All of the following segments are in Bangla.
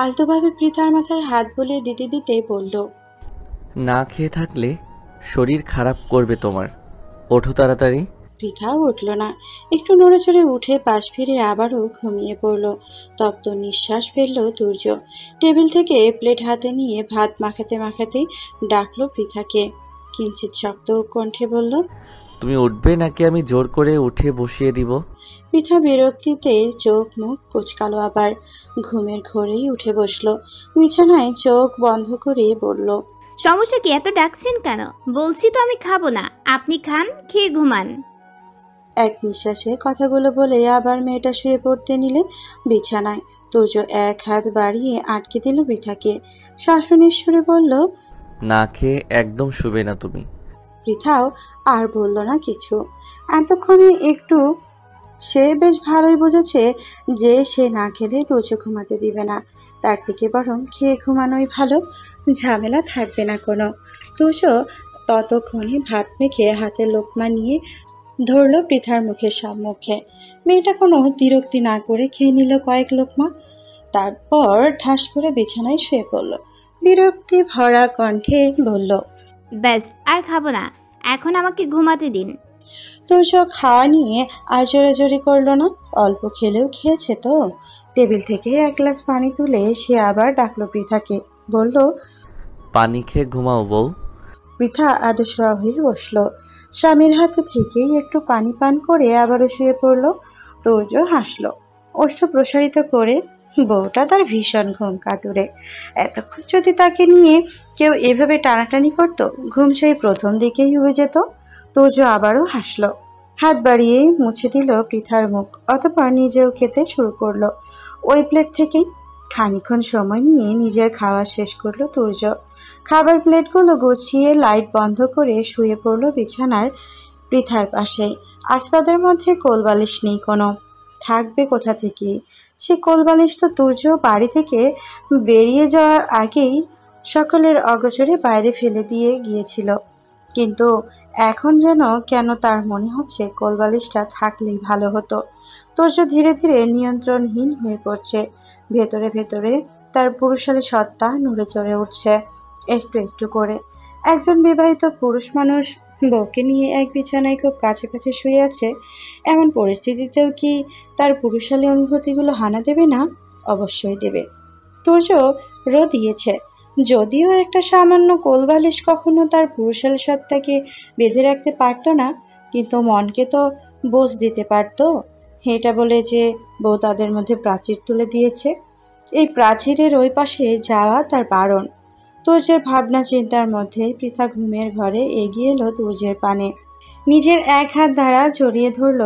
আলতোভাবে পৃথার মাথায় হাত বুলিয়ে দিতে দিতে বলল, না খেয়ে থাকলে শরীর খারাপ করবে তোমার। ওঠো তাড়াতাড়ি। পৃথাও উঠল না। একটু নড়েচড়ে উঠে পাশ ফিরে আবারও ঘুমিয়ে পড়ল। তপ্ত নিঃশ্বাস ফেলল তুর্য। টেবিল থেকে প্লেট হাতে নিয়ে ভাত মাখাতে মাখাতেই ডাকলো পৃথাকে। কিঞ্চিত শক্ত কণ্ঠে বলল, তুমি উঠবে নাকি আমি জোর করে উঠে বসিয়ে দিব? পৃথা বিরক্তিতে চোখ মুখ কুচকালো। আবার ঘুমের ঘোরেই উঠে বসলো। বিছানায় চোখ বন্ধ করে বলল, সমস্যা কি? এত ডাকছেন কেন? বলছি তো আমি খাবো না, আপনি খান, খেয়ে ঘুমান। এক নিঃশ্বাসে কথাগুলো বলে আবার মেয়েটা শুয়ে পড়তে নিলে বিছানায়। তুর্য এক হাত বাড়িয়ে আটকে দিল পৃথাকে। শাসনের সুরে বলল, না খেয়ে একদম শুবে না তুমি। পৃথাও আর বলল না কিছু। এতক্ষণে একটু সে বেশ ভালোই বুঝেছে যে সে না খেলে তুর্য ঘুমাতে দিবে না। তার থেকে বরং খেয়ে ঘুমানোই ভালো, ঝামেলা থাকবে না কোনো। তুর্য ততক্ষণে ভাত মেখে হাতে লোকমা নিয়ে ধরল পৃথার মুখের সম্মুখে। মেয়েটা কোনো বিরক্তি না করে খেয়ে নিল কয়েক লোকমা। তারপর ঠাস করে বিছানায় শুয়ে পড়ল। বিরক্তি ভরা কণ্ঠে বলল, ব্যাস, আর খাবো না, এখন আমাকে ঘুমাতে দিন। তুর্য খাওয়া নিয়ে আর জোরাজোরি করলো না। অল্প খেলেও খেয়েছে তো। টেবিল থেকে এক গ্লাস পানি তুলে সে আবার ডাকলো পৃথাকে। বলল, পানি খেয়ে ঘুমাও বউ। পৃথা আদশোয়া হয়ে বসলো। স্বামীর হাতে থেকেই একটু পানি পান করে আবারও শুয়ে পড়ল। তুর্য হাসলো ওষ্ঠ প্রসারিত করে। বউটা তার ভীষণ ঘুম কাতুরে। এতক্ষণ যদি তাকে নিয়ে কেউ এভাবে টানাটানি করত, ঘুম সেই প্রথম দিকেই হয়ে যেত। তুর্য আবারও হাসলো। হাত বাড়িয়ে মুছে দিল পৃথার মুখ। অতঃপর নিজেও খেতে শুরু করলো ওই প্লেট থেকেই। খানিকক্ষণ সময় নিয়ে নিজের খাওয়া শেষ করলো তুর্য। খাবার প্লেটগুলো গুছিয়ে লাইট বন্ধ করে শুয়ে পড়লো বিছানার পৃথার পাশে। আজ তাদের মধ্যে কোলবালিশ নেই কোনো। থাকবে কোথা থেকে? সে কোলবালিশ তো তুর্য বাড়ি থেকে বেরিয়ে যাওয়ার আগেই সকলের অগোচরে বাইরে ফেলে দিয়ে গিয়েছিল। কিন্তু এখন যেন কেন তার মনে হচ্ছে কোলবালিশটা থাকলেই ভালো হতো। তুর্য ধীরে ধীরে নিয়ন্ত্রণহীন হয়ে পড়ছে। ভেতরে ভেতরে তার পুরুষালী সত্তা নড়ে চড়ে উঠছে একটু একটু করে। একজন বিবাহিত পুরুষ মানুষ বউকে নিয়ে এক বিছানায় খুব কাছাকাছি শুয়ে আছে, এমন পরিস্থিতিতেও কি তার পুরুষালী অনুভূতিগুলো হানা দেবে না? অবশ্যই দেবে। তুর্য রো দিয়েছে। যদিও একটা সামান্য কোলবালিশ কখনো তার পুরুষালী সত্তাকে বেঁধে রাখতে পারতো না, কিন্তু মনকে তো বোঝ দিতে পারতো। এটা বলে যে বউ তাদের মধ্যে প্রাচীর তুলে দিয়েছে, এই প্রাচীরের ওই পাশে যাওয়া তার বারণ। তুর্যের ভাবনা চিন্তার মধ্যে পৃথা ঘুমের ঘরে এগিয়ে এলো তুর্যের পানে। নিজের এক হাত দ্বারা জড়িয়ে ধরল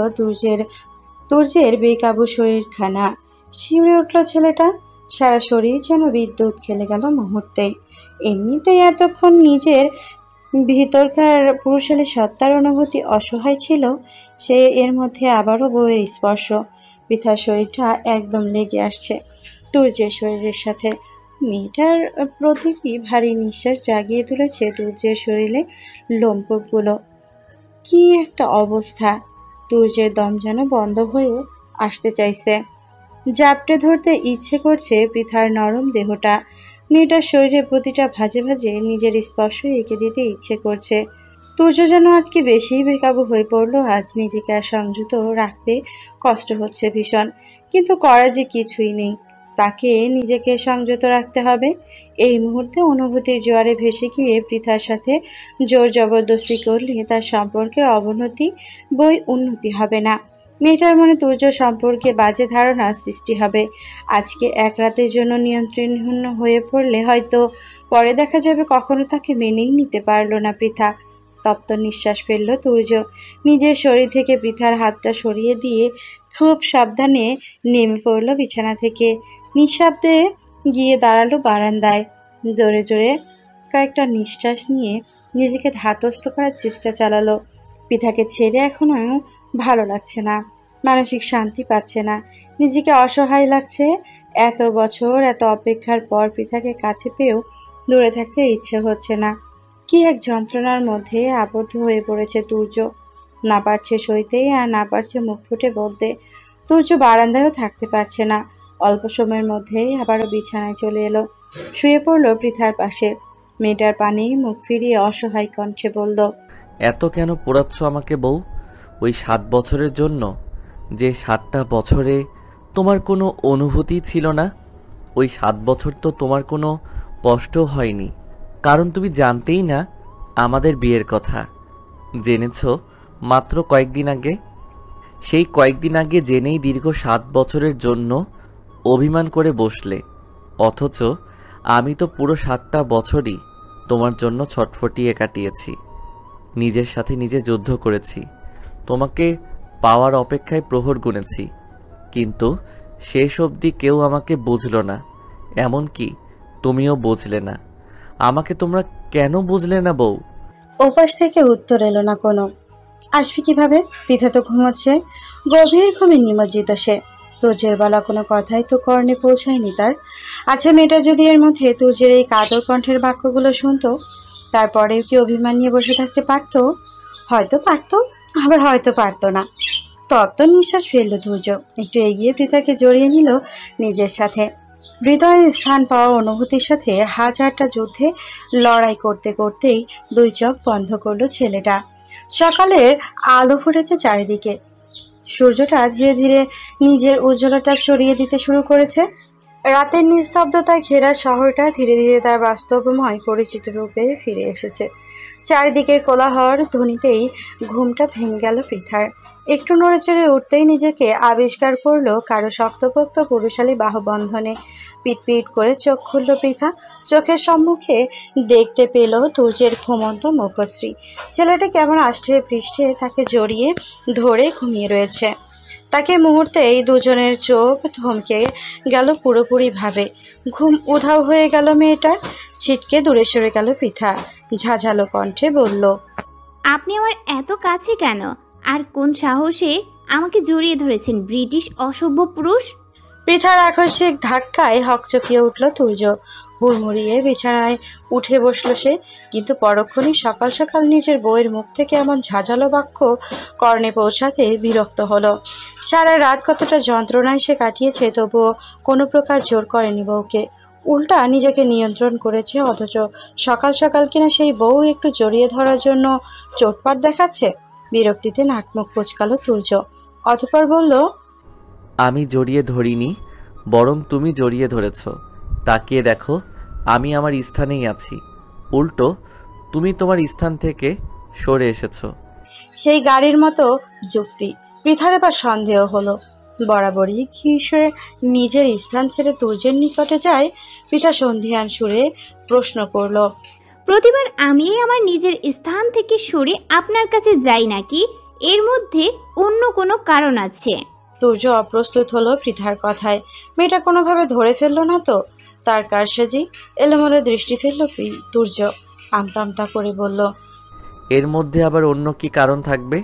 তুর্যের বেকাবু শরীরখানা। শিউরে উঠল ছেলেটা। সারা শরীর যেন বিদ্যুৎ খেলে গেল মুহূর্তেই। এমনিতেই এতক্ষণ নিজের ভিতরকার পুরুষালী সত্তার অনুভূতি অসহায় ছিল, সে এর মধ্যে আবারও বউয়ের স্পর্শ। পৃথার শরীরটা একদম লেগে আসছে তুর্যের শরীরের সাথে। মেয়েটার প্রতিটি ভারী নিঃশ্বাস জাগিয়ে তুলেছে তুর্যের শরীরে লোমকূপগুলো। কি একটা অবস্থা! তুর্যের দম যেন বন্ধ হয়ে আসতে চাইছে। জাপটে ধরতে ইচ্ছে করছে পৃথার নরম দেহটা। মেয়েটার শরীরের প্রতিটা ভাঁজে ভাঁজে নিজের স্পর্শ এঁকে দিতে ইচ্ছে করছে। তুর্য যেন আজকে বেশিই বেকাবু হয়ে পড়লো। আজ নিজেকে আর সংযত রাখতে কষ্ট হচ্ছে ভীষণ, কিন্তু করার যে কিছুই নেই। তাকে নিজেকে সংযত রাখতে হবে। এই মুহূর্তে অনুভূতির জোয়ারে ভেসে গিয়ে পৃথার সাথে জোর জবরদস্তি করলে তার সম্পর্কের অবনতি বই উন্নতি হবে না। মেয়েটার মনে তুর্য সম্পর্কে বাজে ধারণা সৃষ্টি হবে। আজকে এক রাতের জন্য নিয়ন্ত্রণহীন হয়ে পড়লে হয়তো পরে দেখা যাবে কখনো তাকে মেনেই নিতে পারল না পৃথা। তপ্ত নিঃশ্বাস ফেলল তুর্য। নিজের শরীর থেকে পৃথার হাতটা সরিয়ে দিয়ে খুব সাবধানে নেমে পড়ল বিছানা থেকে। নিঃশব্দে গিয়ে দাঁড়ালো বারান্দায়। জোরে জোরে কয়েকটা নিঃশ্বাস নিয়ে নিজেকে ধাতস্থ করার চেষ্টা চালালো। পৃথাকে ছেড়ে এখনো ভালো লাগছে না, মানসিক শান্তি পাচ্ছে না, নিজেকে অসহায় লাগছে। এত বছর এত অপেক্ষার পর পৃথাকে কাছে পেয়েও দূরে থাকতে ইচ্ছে হচ্ছে না। কি এক যন্ত্রণার মধ্যে আবদ্ধ হয়ে পড়েছে তুর্য। না পারছে সইতে আর না পারছে মুখ ফুটে বলতে। তুর্য বারান্দায়ও থাকতে পারছে না। অল্প সময়ের মধ্যেই আবারও বিছানায় চলে এলো, শুয়ে পড়ল পৃথার পাশে। মেয়েটার পানি মুখ ফিরিয়ে অসহায় কণ্ঠে বলল, এত কেন পোড়াচ্ছ আমাকে বউ? ওই 7 বছরের জন্য, যে 7টা বছরে তোমার কোনো অনুভূতি ছিল না। ওই 7 বছর তো তোমার কোনো কষ্ট হয়নি, কারণ তুমি জানতেই না আমাদের বিয়ের কথা। জেনেছ মাত্র কয়েকদিন আগে। সেই কয়েকদিন আগে জেনেই দীর্ঘ 7 বছরের জন্য অভিমান করে বসলে, অথচ আমি তো পুরো 7টা বছরই তোমার জন্য ছটফটিয়ে কাটিয়েছি। নিজের সাথে নিজে যুদ্ধ করেছি, তোমাকে পাওয়ার অপেক্ষায় প্রহর গুনেছি, কিন্তু শেষ অবধি কেউ আমাকে বুঝল না, এমনকি তুমিও বুঝলে না। আমাকে তোমরা কেন বুঝলে না বউ? ওপাশ থেকে উত্তর এলো না কোনো। আসবি কিভাবে? পৃথা তো ঘুমোচ্ছে, গভীর ঘুমে নিমজ্জিত সে। তুর্যের বলা কোনো কথাই তো কর্ণে পৌঁছায়নি তার। আচ্ছা, মেয়েটা যদি এর মধ্যে তুর্যের এই কাতর কণ্ঠের বাক্যগুলো শুনতো, তারপরেও কি অভিমান নিয়ে বসে থাকতে পারতো? হয়তো পারতো, আবার হয়তো পারতো না। তপ্ত নিঃশ্বাস ফেলল তুর্য, একটু এগিয়ে পৃথাকে জড়িয়ে নিল নিজের সাথে। হৃদয়ে স্থান পাওয়া অনুভূতির সাথে হাজারটা যুদ্ধে লড়াই করতে করতেই দুই চোখ বন্ধ করলো ছেলেটা। সকালের আলো ফুটেছে চারিদিকে, সূর্যটা ধীরে ধীরে নিজের উজ্জ্বলতা ছড়িয়ে দিতে শুরু করেছে। রাতের নিস্তব্ধতায় ঘেরা শহরটা ধীরে ধীরে তার বাস্তবময় পরিচিত রূপে ফিরে এসেছে। চারিদিকের কোলাহল ধ্বনিতেই ঘুমটা ভেঙে গেল পৃথার। একটু নড়েচড়ে উঠতেই নিজেকে আবিষ্কার করলো কারো শক্তপোক্ত পুরুষালী বাহুবন্ধনে। পিটপিট করে চোখ খুলল পৃথা। চোখের সম্মুখে দেখতে পেল তুর্যের ঘুমন্ত মুখশ্রী। ছেলেটা কেমন আষ্টে পৃষ্ঠে তাকে জড়িয়ে ধরে ঘুমিয়ে রয়েছে। তাকে মুহূর্তেই দুজনের চোখ থমকে গেল পুরোপুরিভাবে। ঘুম উধাও হয়ে গেল মেয়েটার। ছিটকে দূরে সরে গেল পৃথা, ঝাঝালো কণ্ঠে বলল, আপনি আমার এত কাছে কেন? আর কোন সাহসে আমাকে জড়িয়ে ধরেছেন, ব্রিটিশ অসভ্য পুরুষ? পৃথার আকস্মিক ধাক্কায় হকচকিয়ে উঠল তুর্য। হুড়মুড়িয়ে বিছানায় উঠে বসল সে, কিন্তু পরক্ষণেই সকাল সকাল নিজের বউয়ের মুখ থেকে এমন ঝাঁঝালো বাক্য কর্ণে পৌঁছাতে বিরক্ত হলো। সারা রাত কতটা যন্ত্রণায় সে কাটিয়েছে, তবুও কোনো প্রকার জোর করেনি বউকে। উল্টা নিজেকে নিয়ন্ত্রণ করেছে, অথচ সকাল সকাল কিনা সেই বউ একটু জড়িয়ে ধরার জন্য চোটপাট দেখাচ্ছে। বিরক্তিতে নাক মুখ কুঁচকালো তুর্য, অতঃপর বলল, আমি জড়িয়ে ধরিনি, বরং তুমি জড়িয়ে ধরেছ। তাকিয়ে দেখো, আমি আমার স্থানেই আছি, উল্টো তুমি তোমার স্থান থেকে সরে এসেছো। সেই গাড়ির মতো যুক্তি। পৃথার এবার সন্দেহ হলো, বরাবরই কি সে নিজের স্থান ছেড়ে তুর্যের নিকটে যায়? পৃথা সন্ধিহান সুরে প্রশ্ন করল, প্রতিবার আমি আমার নিজের স্থান থেকে সরে আপনার কাছে যাই নাকি? এর মধ্যে অন্য কোনো কারণ আছে? তুর্য অপ্রস্তুত হলো পৃথার কথায়। মেয়েটা কোনোভাবে ধরে ফেললো না তো তার কারসাজি? এলোমেলো দৃষ্টি ফেলল তুর্য, আমতা আমতা করে বলল, এর মধ্যে আবার অন্য কি কারণ থাকবে?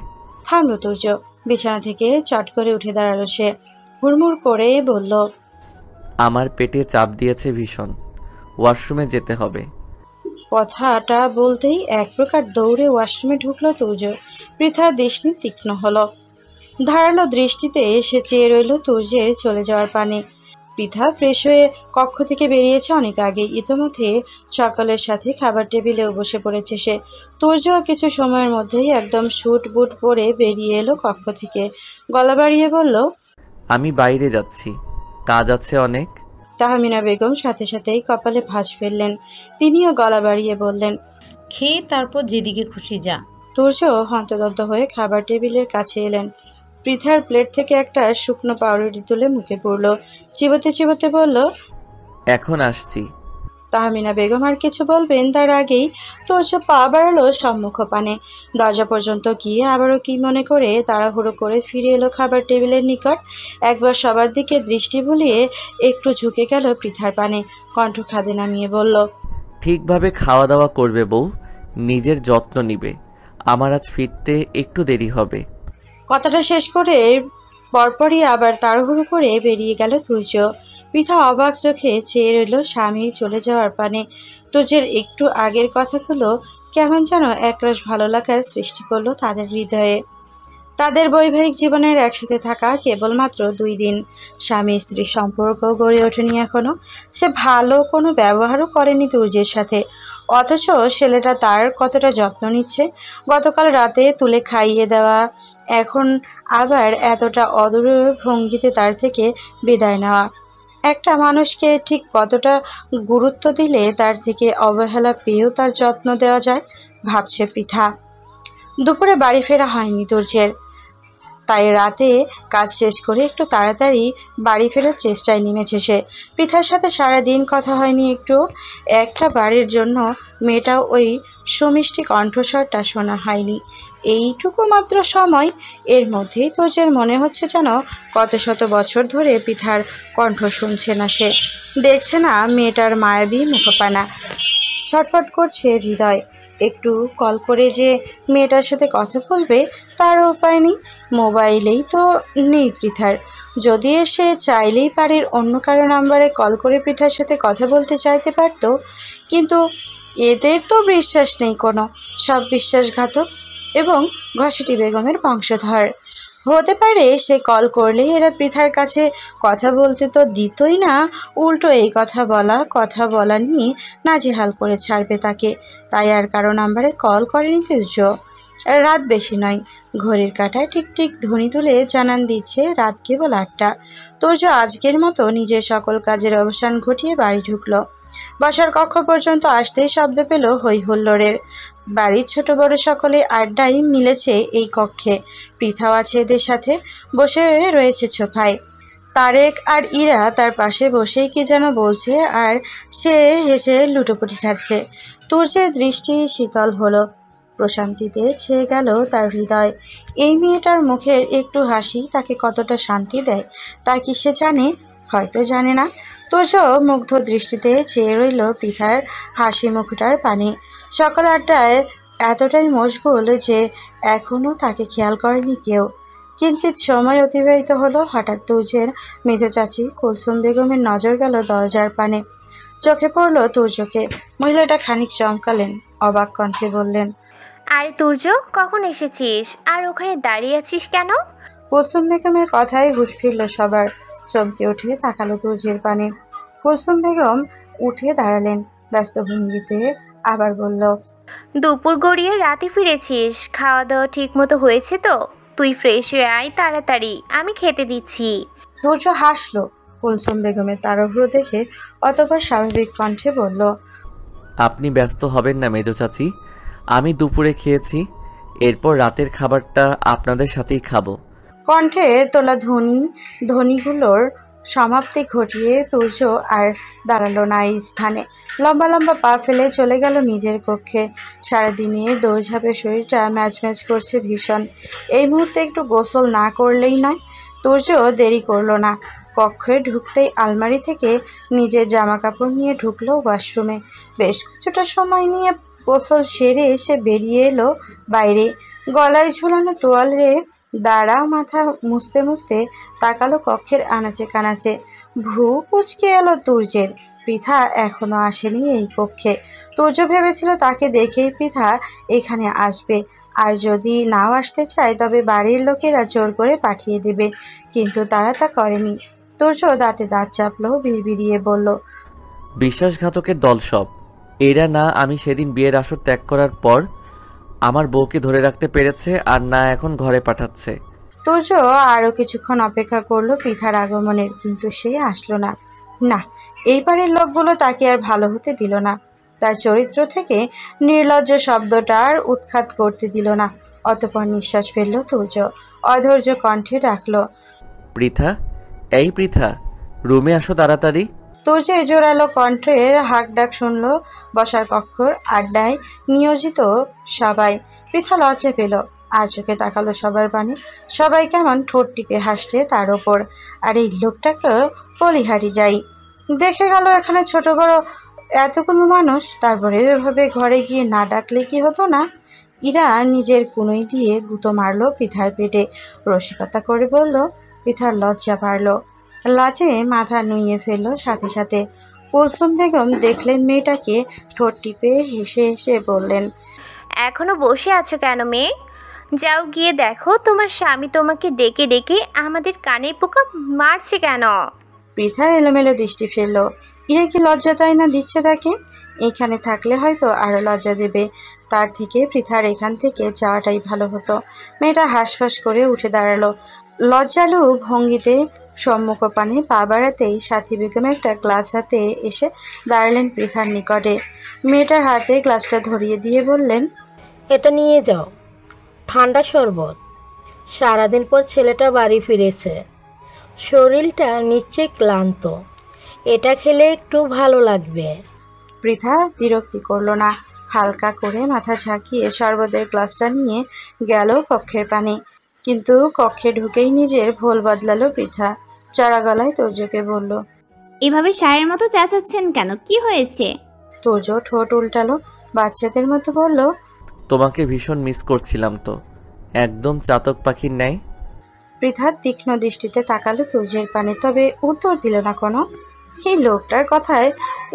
থামলো তুর্য। বিছানা থেকে চট করে উঠে দাঁড়ালো সে, হুড়মুড় করে বলল, আমার পেটে চাপ দিয়েছে ভীষণ, ওয়াশরুমে যেতে হবে। কথাটা বলতেই এক প্রকার দৌড়ে ওয়াশরুমে ঢুকলো তুর্য। পৃথার দৃষ্টি তীক্ষ্ণ হলো, ধারালো দৃষ্টিতে এসে চেয়ে রইল তুর্যের চলে যাওয়ার পানে। পৃথা ফ্রেশ হয়ে কক্ষ থেকে বেরিয়েছে অনেক আগেই। ইতোমধ্যে সকালের সাথে খাবার টেবিলেও বসে পড়েছে সে। তুর্য কিছু সময়ের মধ্যেই একদম স্যুট বুট পরে বেরিয়ে এলো কক্ষ থেকে। গলা বাড়িয়ে বলল, আমি বাইরে যাচ্ছি, কাজ আছে অনেক। তাহমিনা বেগম সাথে সাথেই কপালে ভাঁজ ফেললেন। তিনিও গলা বাড়িয়ে বললেন, খেয়ে তারপর যেদিকে খুশি যা। তুর্য হন্তদন্ত হয়ে খাবার টেবিলের কাছে এলেন। পৃথার প্লেট থেকে একটা শুকনো পাউরুটি তুলে মুখে পুরল। চিবোতে চিবোতে বলল, এখন আসছি। তাহমিনা বেগম আর কিছু বলবেন তার আগেই তুর্য পা বাড়ালো সম্মুখ পানে। দরজা পর্যন্ত গিয়ে আবারও কি মনে করে তাড়াহুড়ো করে ফিরে এলো খাবার টেবিলের নিকট। একবার সবার দিকে দৃষ্টি বুলিয়ে একটু ঝুঁকে গেল পৃথার পানে। কণ্ঠ খাদে নামিয়ে বলল, ঠিকভাবে খাওয়া দাওয়া করবে বউ, নিজের যত্ন নিবে। আমার আজ ফিরতে একটু দেরি হবে। কথাটা শেষ করে পরপরই আবার তাড়াহুড়ো করে বেরিয়ে গেল তুর্য। পৃথা অবাক চোখে চেয়ে রইল স্বামীর চলে যাওয়ার পানে। তুর্যের একটু আগের কথাগুলো কেমন যেন একরাশ ভালো লাগার সৃষ্টি করলো তাদের হৃদয়ে। তাদের বৈবাহিক জীবনের একসাথে থাকা কেবলমাত্র 2 দিন। স্বামী স্ত্রীর সম্পর্ক গড়ে ওঠেনি এখনো। সে ভালো কোনো ব্যবহারও করেনি তুর্যের সাথে, অথচ ছেলেটা তার কতটা যত্ন নিচ্ছে। গতকাল রাতে তুলে খাইয়ে দেওয়া, এখন আবার এতটা অদূর ভঙ্গিতে তার থেকে বিদায় নেওয়া। একটা মানুষকে ঠিক কতটা গুরুত্ব দিলে তার থেকে অবহেলা পেয়েও তার যত্ন দেওয়া যায়, ভাবছে পৃথা। দুপুরে বাড়ি ফেরা হয়নি তুর্যের, তাই রাতে কাজ শেষ করে একটু তাড়াতাড়ি বাড়ি ফেরার চেষ্টায় নেমেছে সে। পৃথার সাথে সারাদিন কথা হয়নি একটু। একটা বাড়ির জন্য মেয়েটাও ওই সুমিষ্টি কণ্ঠস্বরটা শোনা হয়নি। এইটুকু মাত্র সময়, এর মধ্যেই তোজের মনে হচ্ছে যেন কত শত বছর ধরে পৃথার কণ্ঠ শুনছে না সে, দেখছে না মেয়েটার মায়াবী মুখপানা। ছটফট করছে হৃদয়। একটু কল করে যে মেয়েটার সাথে কথা বলবে তার উপায় নেই। মোবাইলেই তো নেই পৃথার। যদি সে চাইলেই বাড়ির অন্য কারো নাম্বারে কল করে পৃথার সাথে কথা বলতে চাইতে পারত, কিন্তু এদের তো বিশ্বাস নেই কোনো। সব বিশ্বাসঘাতক এবং ঘসেটি বেগমের বংশধর। হতে পারে সে কল করলেই এরা পৃথার কাছে কথা বলতে তো দিতই না, উল্টো এই কথা বলা নিয়ে নাজেহাল করে ছাড়বে তাকে। তাই আর কারো নাম্বারে কল করেনি তুর্য। রাত বেশি নয়, ঘড়ির কাঁটায় টিকটিক ধ্বনি তুলে জানান দিচ্ছে রাত কেবল 8টা। তুর্য আজকের মতো নিজের সকল কাজের অবসান ঘটিয়ে বাড়ি ঢুকলো। বাসার কক্ষ পর্যন্ত আসতেই শব্দ পেল হই হুল্লোড়ের। বাড়ির ছোট বড় সকলে আড্ডায় মিলেছে এই কক্ষে। পৃথাও আছে এদের সাথে, বসে রয়েছে সোফায়। তারেক আর ইরা তার পাশে বসেই কি যেন বলছে, আর সে হেসে লুটোপুটি খাচ্ছে। তুর্যের দৃষ্টি শীতল হলো, প্রশান্তিতে ছেয়ে গেল তার হৃদয়। এই মেয়েটার মুখের একটু হাসি তাকে কতটা শান্তি দেয় তা কি সে জানে? হয়তো জানে না। তুর্য মুগ্ধ দৃষ্টিতে চেয়ে রইল পৃথার হাসি মুখটার পানে। সকাল আড্ডায় এতটাই মশগুল যে এখনও তাকে খেয়াল করেনি কেউ। কিঞ্চিত সময় অতিবাহিত হলো, হঠাৎ তুর্যের মেজ চাচি কুলসুম বেগমের নজর গেল দরজার পানে। চোখে পড়ল তুর্যকে। মহিলাটা খানিক চমকালেন, অবাক কণ্ঠে বললেন, আরে তুর্য, কখন এসেছিস? আর ওখানে দাঁড়িয়ে আছিস কেন? কুলসুম বেগমের কথায় হুঁশ ফিরল সবার। চমকে উঠে তাকালো তুর্যের পানে। কুলসুম বেগম উঠে দাঁড়ালেন ব্যস্ত ভঙ্গিতে, আবার বলল, দুপুর গড়িয়ে রাতে ফিরেছিস? খাওয়া দাওয়া ঠিক মতো হয়েছে তো? তুই ফ্রেশ হয়ে আয় তাড়াতাড়ি, আমি খেতে দিচ্ছি। তুর্য হাসলো কুলসুম বেগমের তাড়াহুড়ো দেখে, অতঃপর স্বাভাবিক কণ্ঠে বলল, আপনি ব্যস্ত হবেন না মেজো চাচি, আমি দুপুরে খেয়েছি, এরপর রাতের খাবারটা আপনাদের সাথেই খাবো। কণ্ঠে তোলা ধ্বনিগুলোর সমাপ্তি ঘটিয়ে তুর্য আর দাঁড়ালো না এই স্থানে। লম্বা লম্বা পা ফেলে চলে গেল নিজের কক্ষে। সারাদিনের দৌড়ঝাঁপে শরীরটা ম্যাচ ম্যাচ করছে ভীষণ। এই মুহূর্তে একটু গোসল না করলেই নয়। তুর্য দেরি করলো না। কক্ষে ঢুকতেই আলমারি থেকে নিজের জামা কাপড় নিয়ে ঢুকলো ওয়াশরুমে। বেশ কিছুটা সময় নিয়ে গোসল সেরে এসে বেরিয়ে এলো বাইরে। গলায় ঝুলানো তোয়ালে দাঁড়া মাথা মুছতে মুছতে তাকালো কক্ষের আনাচে কানাচে। ভ্রু কুঁচকে এলো তুর্যের। পৃথা এখনো আসেনি এই কক্ষে। তুর্য ভেবেছিল তাকে দেখেই পৃথা এখানে আসবে, আর যদি নাও আসতে চায় তবে বাড়ির লোকেরা জোর করে পাঠিয়ে দেবে, কিন্তু তারা তা করেনি। তুর্য দাঁতে দাঁত চাপলো, বিড়বিড়িয়ে বলল, বিশ্বাসঘাতকের দল সব। এরা না আমি সেদিন বিয়ের আসর ত্যাগ করার পর আমার বউকে ধরে রাখতে পেরেছে, আর না এখন ঘরে পাঠাচ্ছে। তুর্য আরও কিছুক্ষণ অপেক্ষা করলো পৃথার আগমনের, কিন্তু সে আসলো না। না, এইবারের লোকগুলো তাকে আর ভালো হতে দিল না। তার চরিত্র থেকে নির্লজ্জ শব্দটার উৎখাত করতে দিল না। অতঃপর নিঃশ্বাস ফেলল তুর্য, অধৈর্য কণ্ঠে ডাকলো, পৃথা, এই পৃথা, রুমে আসো তাড়াতাড়ি। তুর্যের জোরালো কণ্ঠের হাঁক ডাক শুনল বসার কক্ষর আড্ডায় নিয়োজিত সবাই। পৃথা লজ্জা পেল, আর চোখে তাকালো সবার পানে। সবাই কেমন ঠোঁট টিপে হাসছে তার ওপর। আর এই লোকটাকে বলিহারি যাই। দেখে গেল এখানে ছোট বড় এতগুলো মানুষ, তারপরে এভাবে ঘরে গিয়ে না ডাকলে কি হতো না? ইরা নিজের কুনোই দিয়ে গুঁতো মারলো পৃথার পেটে, রসিকতা করে বলল। পৃথার লজ্জা বাড়ল, লাজে মাথা নুইয়ে ফেলল সাথে সাথে। কুলসুম বেগম দেখলেন মেয়েটাকে, ঠোঁট টিপে হেসে হেসে বললেন, এখনো বসে আছো কেন মেয়ে? যাও গিয়ে দেখো তোমার স্বামী তোমাকে ডেকে ডেকে আমাদের কানে পোকা মারছে কেন। পৃথার এলোমেলো দৃষ্টি ফেলল। ইরা কি লজ্জাটাই না দিচ্ছে তাকে? এখানে থাকলে হয়তো আরো লজ্জা দেবে। তার থেকে পৃথার এখান থেকে যাওয়াটাই ভালো হতো। মেয়েটা হাঁসফাঁস করে উঠে দাঁড়ালো। লজ্জালু ভঙ্গিতে সম্মুখপানে পা বাড়াতেই সাথী বেগম একটা গ্লাস হাতে এসে দাঁড়ালেন পৃথার নিকটে। মেয়েটার হাতে গ্লাসটা ধরিয়ে দিয়ে বললেন, এটা নিয়ে যাও, ঠান্ডা শরবত। সারাদিন পর ছেলেটা বাড়ি ফিরেছে, শরীরটা নিশ্চয়ই ক্লান্ত, এটা খেলে একটু ভালো লাগবে। পৃথা বিরক্তি করল না, হালকা করে মাথা ঝাঁকিয়ে শরবতের গ্লাসটা নিয়ে গেল কক্ষের পানে। কিন্তু কক্ষে ঢুকেই নিজের ভোল বদলালো পৃথা। চড়া গলায় তোর্যকে বলল। এভাবে সারের মতো চেঁচাচ্ছেন কেন? কি হয়েছে? তোর্য ঠোঁট উল্টালো, বাচ্চাদের মতো বলল, তোমাকে ভীষণ মিস করছিলাম তো, একদম চাতক পাখির ন্যায়। পৃথা তীক্ষ্ণ দৃষ্টিতে তাকালো তোর্যের পানে, তবে উত্তর দিল না কোনো। এই লোকটার কথায়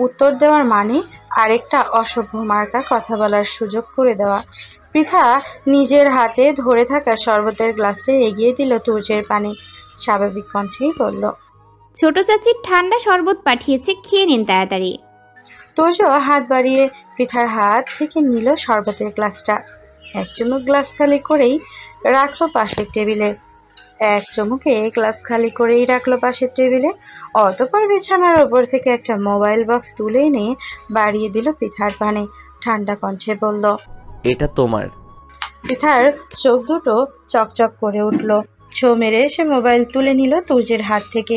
উত্তর দেওয়ার মানে আরেকটা অসভ্য মার্কা কথা বলার সুযোগ করে দেওয়া। পৃথা নিজের হাতে ধরে থাকা শরবতের গ্লাসটা এগিয়ে দিল তোর্যের পানে। স্বাভাবিক কণ্ঠেই বলল, ছোট চাচির ঠান্ডা শরবত পাঠিয়েছে, খেয়ে নিন তাড়াতাড়ি। তোর্য হাত বাড়িয়ে পৃথার হাত থেকে নিল শরবতের গ্লাসটা। এক চুমুক গ্লাস খালি করেই রাখলো পাশের টেবিলে। অতঃপর বিছানার ওপর থেকে একটা মোবাইল বক্স তুলে এনে বাড়িয়ে দিল পৃথার পানে। ঠান্ডা কণ্ঠে বলল, এটা তোমার। পৃথার চোখ দুটো চকচক করে উঠল। ছো মেরে সে মোবাইল তুলে নিল তোর্যের হাত থেকে।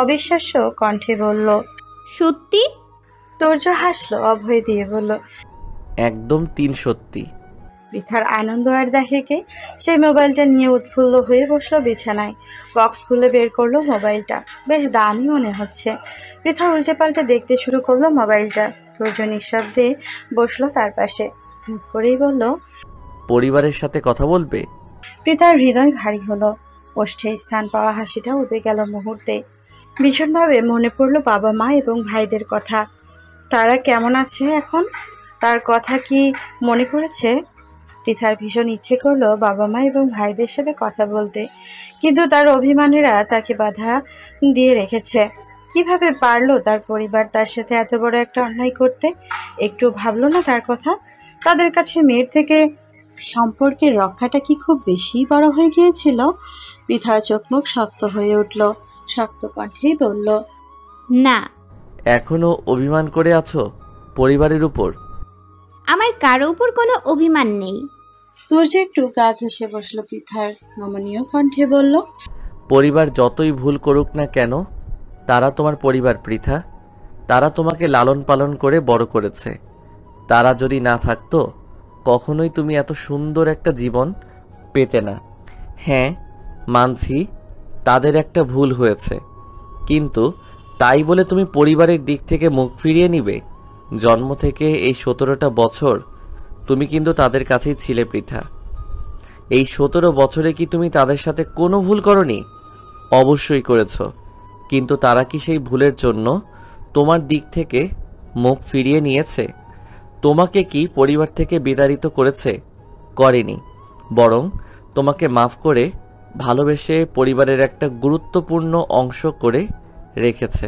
অবিশ্বাস্য কণ্ঠে বলল, সত্যি? তোর্য হাসলো, অভয় দিয়ে বলল, একদম 3 সত্যি। পৃথার আনন্দ আর দেখে সে মোবাইলটা নিয়ে উৎফুল্ল হয়ে বসলো বিছানায়। বক্স খুলে বের করলো মোবাইলটা। বেশ দামি মনে হচ্ছে। পৃথা উল্টে পাল্টে দেখতে শুরু করলো মোবাইলটা। তোর্য নিঃশব্দে বসলো তার পাশে। হুট করেই বলল, পরিবারের সাথে কথা বলবে? পৃথার হৃদয় ভারী হলো। ওষ্ঠে স্থান পাওয়া হাসিটা উবে গেল মুহূর্তে। ভীষণভাবে মনে পড়লো বাবা মা এবং ভাইদের কথা। তারা কেমন আছে এখন? তার কথা কি মনে পড়েছে? পৃথার ভীষণ ইচ্ছে করলো বাবা মা এবং ভাইদের সাথে কথা বলতে, কিন্তু তার অভিমানীরা তাকে বাধা দিয়ে রেখেছে। কিভাবে পারলো তার পরিবার তার সাথে এত বড় একটা অন্যায় করতে? একটু ভাবলো না তার কথা? তাদের কাছে মেয়ের থেকে সম্পর্কের রক্ষাটা কি খুব বেশি বড় হয়ে গিয়েছিল? পৃথার চোখ মুখ শক্ত হয়ে উঠল। শক্ত কণ্ঠেই বলল, না, এখনো অভিমান করে আছো পরিবারের উপর? আমার কারো উপর কোনো অভিমান নেই। তোর্য একটু গা ঘেঁষে বসলো। পৃথার নমনীয় কণ্ঠে বলল, পরিবার যতই ভুল করুক না কেন, তারা তোমার পরিবার পৃথা। তারা তোমাকে লালন পালন করে বড় করেছে। তারা যদি না থাকতো কখনোই তুমি এত সুন্দর একটা জীবন পেতে না। হ্যাঁ, মানছি তাদের একটা ভুল হয়েছে, কিন্তু তাই বলে তুমি পরিবারের দিক থেকে মুখ ফিরিয়ে নিবে? জন্ম থেকে এই 17টা বছর তুমি কিন্তু তাদের কাছেই ছিলে পৃথা। এই 17 বছরে কি তুমি তাদের সাথে কোনো ভুল করনি? অবশ্যই করেছ, কিন্তু তারা কি সেই ভুলের জন্য তোমার দিক থেকে মুখ ফিরিয়ে নিয়েছে? তোমাকে কি পরিবার থেকে বিতাড়িত করেছে? করেনি, বরং তোমাকে মাফ করে ভালোবেসে পরিবারের একটা গুরুত্বপূর্ণ অংশ করে রেখেছে।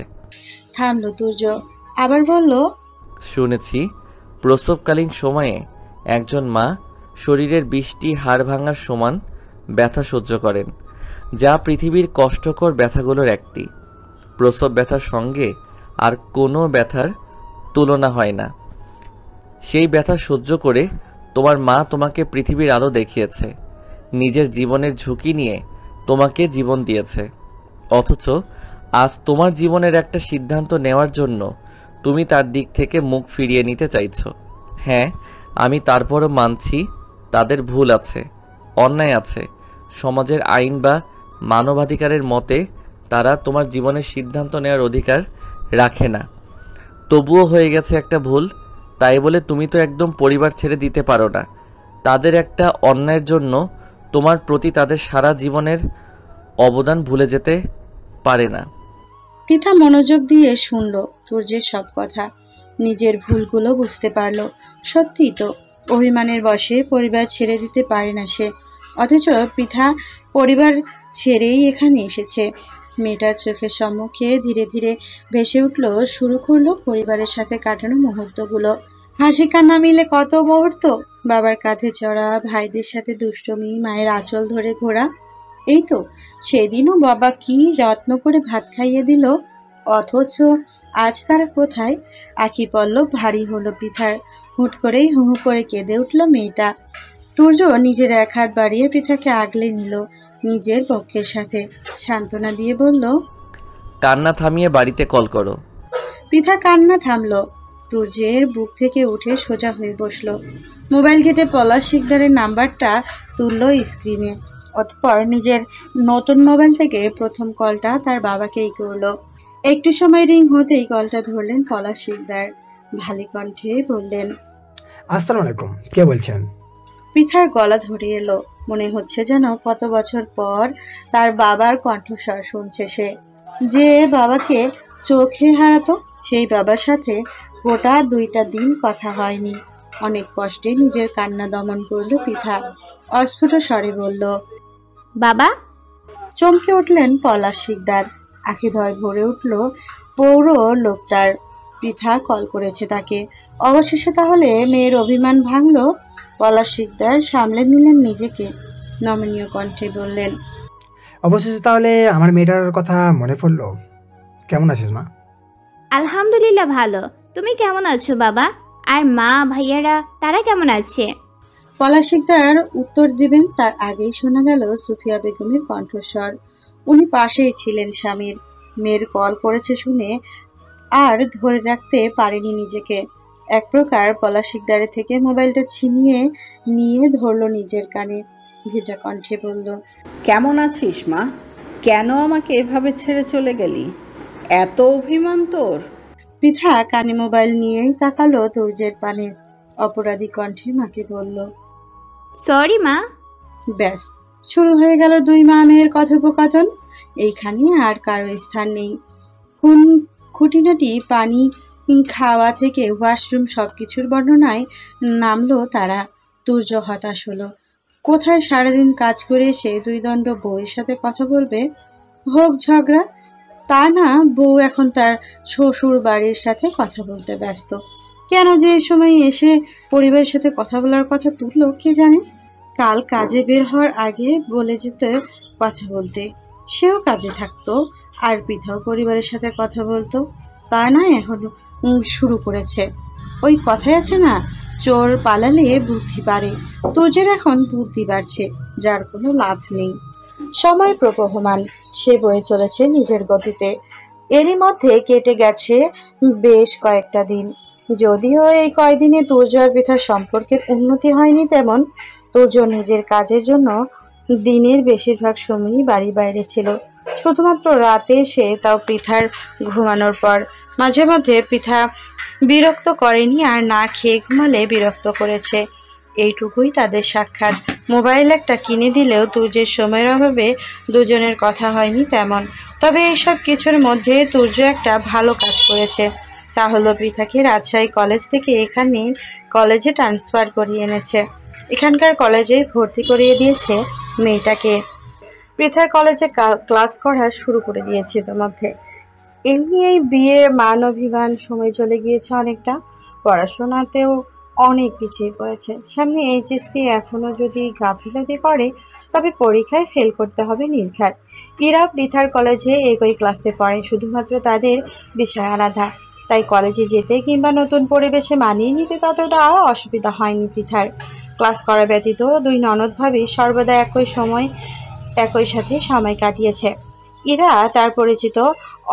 থামলো তোর্য, আবার বলল, শুনেছি প্রসবকালীন সময়ে একজন মা শরীরের 20টি হাড় ভাঙার সমান ব্যথা সহ্য করেন, যা পৃথিবীর কষ্টকর ব্যথাগুলোর একটি। প্রসব ব্যথার সঙ্গে আর কোনো ব্যথার তুলনা হয় না। সেই ব্যথা সহ্য করে তোমার মা তোমাকে পৃথিবীর আলো দেখিয়েছে, নিজের জীবনের ঝুঁকি নিয়ে তোমাকে জীবন দিয়েছে। অথচ আজ তোমার জীবনের একটা সিদ্ধান্ত নেওয়ার জন্য তুমি তার দিক থেকে মুখ ফিরিয়ে নিতে চাইছো। হ্যাঁ, আমি তারপরও মানছি তাদের ভুল আছে, অন্যায় আছে। সমাজের আইন বা মানবাধিকারের মতে তারা তোমার জীবনের সিদ্ধান্ত নেওয়ার অধিকার রাখে না। তবুও হয়ে গেছে একটা ভুল, তাই বলে তুমি তো একদম পরিবার ছেড়ে দিতে পারো না। তাদের একটা অন্যায়ের জন্য তোমার প্রতি তাদের সারা জীবনের অবদান ভুলে যেতে পারে না। পৃথা মনোযোগ দিয়ে শুনল তোর্যের সব কথা। নিজের ভুলগুলো বুঝতে পারল। সত্যিই তো, অভিমানের বশে পরিবার ছেড়ে দিতে পারে না সে। অথচ পৃথা পরিবার ছেড়েই এখানে এসেছে। মেয়েটার চোখের সম্মুখে ধীরে ধীরে ভেসে উঠল, শুরু করলো পরিবারের সাথে কাটানো মুহূর্তগুলো। হাসি কান্না মিলে কত মুহূর্ত, বাবার কাঁধে চড়া, ভাইদের সাথে দুষ্টমি, মায়ের আঁচল ধরে ঘোরা। এই তো সেদিনও বাবা কি যত্ন করে ভাত খাইয়ে দিল, অথচ আজ তারা কোথায়? আঁখি পল্লব ভারী হলো পৃথার। হুট করেই হু হু করে কেঁদে উঠল মেয়েটা। তুর্য নিজের এক হাত বাড়িয়ে পৃথাকে আগলে নিল নিজের পক্ষের সাথে, সান্ত্বনা দিয়ে বলল, কান্না থামিয়ে বাড়িতে কল করো। পৃথা কান্না থামলো। তুর্যের বুক থেকে উঠে সোজা হয়ে বসলো। মোবাইল ঘেটে পলাশ শিকদারের নাম্বারটা তুললো স্ক্রিনে। অতঃপর নিজের নতুন মোবাইল থেকে প্রথম কলটা তার বাবাকেই করলো। একটু সময় রিং হতেই কলটা ধরলেন পলাশ শিকদার। ভারী কণ্ঠে বললেন, আসসালামু আলাইকুম, কে বলছেন? পৃথার গলা ধরে এলো। মনে হচ্ছে যেন কত বছর পর তার বাবার কণ্ঠস্বর শুনছে সে। যে বাবাকে চোখে হারাতো, সেই বাবার সাথে গোটা 2টা দিন কথা হয়নি। অনেক কষ্টে নিজের কান্না দমন করলো পৃথা। অস্ফুট স্বরে বলল, বাবা। চমকে উঠলেন পলাশ শিকদার। আঁখিধয় ভরে উঠল পৌর লোকটার। পৃথা কল করেছে তাকে। অবশেষে তাহলে মেয়ের অভিমান ভাঙল। পলাশ শিকদার সামলে নিলেন নিজেকে, নমনীয় কণ্ঠে বললেন, অবশেষে তাহলে আমার মেয়েটার কথা মনে পড়লো। কেমন আছিস মা? আলহামদুলিল্লাহ ভালো। তুমি কেমন আছো বাবা? আর মা ভাইয়ারা তারা কেমন আছে? পলাশ শিকদার উত্তর দিবেন তার আগেই শোনা গেল সুফিয়া বেগমের কণ্ঠস্বর। উনি পাশেই ছিলেন স্বামীর। মেয়ের কল করেছে শুনে আর ধরে রাখতে পারেনি নিজেকে। এক প্রকার পলাশ শিকদারের থেকে মোবাইলটা ছিনিয়ে নিয়ে ধরল নিজের কানে। ভেজা কণ্ঠে বলল, কেমন আছিস মা? কেন আমাকে এভাবে ছেড়ে চলে গেলি? এত অভিমান তোর? পৃথা কানে মোবাইল নিয়েই তাকালো তুর্যের পানে। অপরাধী কণ্ঠে মাকে বলল, সরি মা। ব্যাস, শুরু হয়ে গেল 2 মা মেয়ের কথোপকথন। এইখানে আর কারো স্থান নেই। খুঁটিনাটি পানি খাওয়া থেকে ওয়াশরুম সবকিছুর বর্ণনায় নামলো তারা। তুর্য হতাশ হলো। কোথায় সারাদিন কাজ করে এসে 2 দণ্ড বউয়ের সাথে কথা বলবে? হোক ঝগড়া, তা না, বউ এখন তার শ্বশুর বাড়ির সাথে কথা বলতে ব্যস্ত। কেন যে এই সময় এসে পরিবারের সাথে কথা বলার কথা তুললো কে জানে। কাল কাজে বের হওয়ার আগে বলে যেত কথা বলতে। সেও কাজে থাকতো আর পৃথাও পরিবারের সাথে কথা বলতো। তা না, এখন শুরু করেছে। ওই কথাই আছে না, চোর পালালে বুদ্ধি বাড়ে। তোজের এখন বুদ্ধি বাড়ছে, যার কোনো লাভ নেই। সময় প্রবহমান, সে বয়ে চলেছে নিজের গতিতে। এরই মধ্যে কেটে গেছে বেশ কয়েকটা দিন। যদিও এই কয়দিনে তুর্য আর পৃথার সম্পর্কের উন্নতি হয়নি তেমন। তুর্য নিজের কাজের জন্য দিনের বেশিরভাগ সময়ই বাড়ির বাইরে ছিল। শুধুমাত্র রাতে সে, তাও পৃথার ঘুমানোর পর। মাঝে মধ্যে পৃথা বিরক্ত করেনি, আর না খেয়ে ঘুমালে বিরক্ত করেছে। এইটুকুই তাদের সাক্ষাৎ। মোবাইল একটা কিনে দিলেও তুর্যের সময়ের অভাবে দুজনের কথা হয়নি তেমন। তবে এইসব কিছুর মধ্যে তুর্য একটা ভালো কাজ করেছে। তা হলো পৃথাকে রাজশাহী কলেজ থেকে এখানে কলেজে ট্রান্সফার করিয়ে এনেছে। এখানকার কলেজে ভর্তি করিয়ে দিয়েছে মেয়েটাকে। পৃথা কলেজে ক্লাস করা শুরু করে দিয়েছে ইতিমধ্যে। এমনি এই বিয়ের মান অভিমান সময় চলে গিয়েছে অনেকটা। পড়াশোনাতেও অনেক পিছিয়ে পড়েছে। সামনে এইচএসসি, এখনও যদি গাফিলতি করে তবে পরীক্ষায় ফেল করতে হবে নির্ঘাত। ইরা পৃথার কলেজে একই ক্লাসে পড়ে, শুধুমাত্র তাদের বিষয় আলাদা। তাই কলেজে যেতে কিংবা নতুন পরিবেশে মানিয়ে নিতে ততটা অসুবিধা হয়নি পৃথার। ক্লাস করা ব্যতীত 2 ননদ ভাবি সর্বদা একই সাথে সময় কাটিয়েছে। ইরা তার পরিচিত